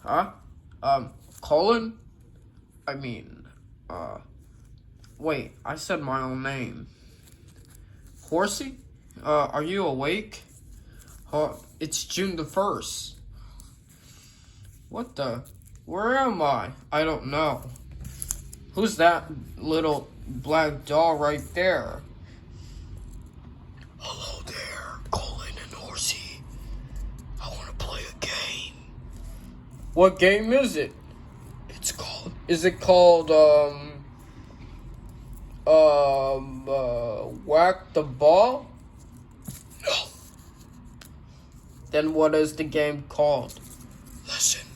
Huh? Colin? Wait, I said my own name. Horsey? Are you awake? It's June the 1st. What the? Where am I? I don't know. Who's that little black doll right there? Hello there, Colin and Horsey. I want to play a game. What game is it? Is it called, whack the ball? No. Then what is the game called? Listen,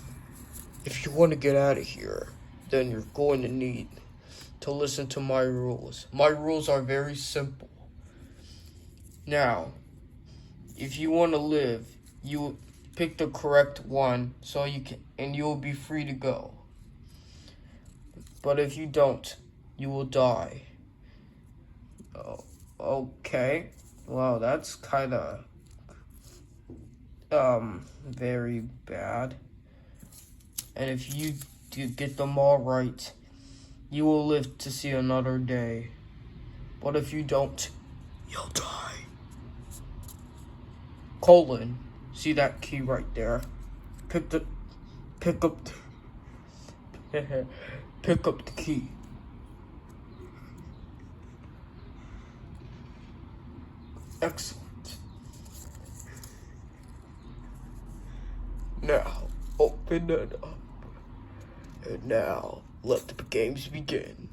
if you want to get out of here, then you're going to need to listen to my rules. My rules are very simple. Now, if you want to live, you pick the correct one so you can, and you will be free to go. But if you don't, you will die. Oh, okay. Well, that's kind of very bad. And if you do get them all right, you will live to see another day. But if you don't, you'll die. Colin, see that key right there? Pick up the key. Excellent. Now, open it up. And now, let the games begin.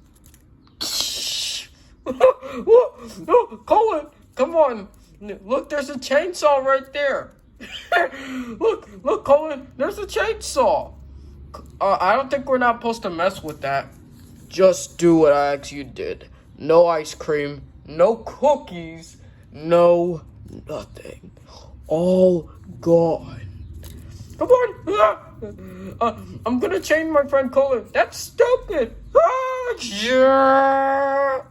No, Colin, come on. Look, there's a chainsaw right there. Look, Colin, there's a chainsaw. I don't think we're not supposed to mess with that. Just do what I asked you did. No ice cream, no cookies, no nothing. All gone. Come on. I'm gonna chain my friend Colin. That's stupid. Yeah.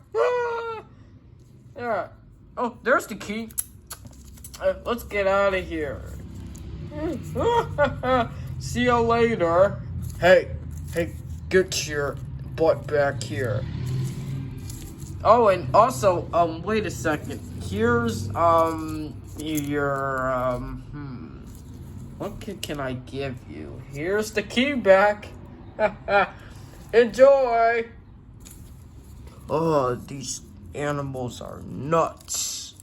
Oh, there's the key. Let's get out of here. See you later. Hey, get your butt back here. Oh, and also, wait a second. Here's, your, what can I give you? Here's the key back. Enjoy. Oh, these animals are nuts.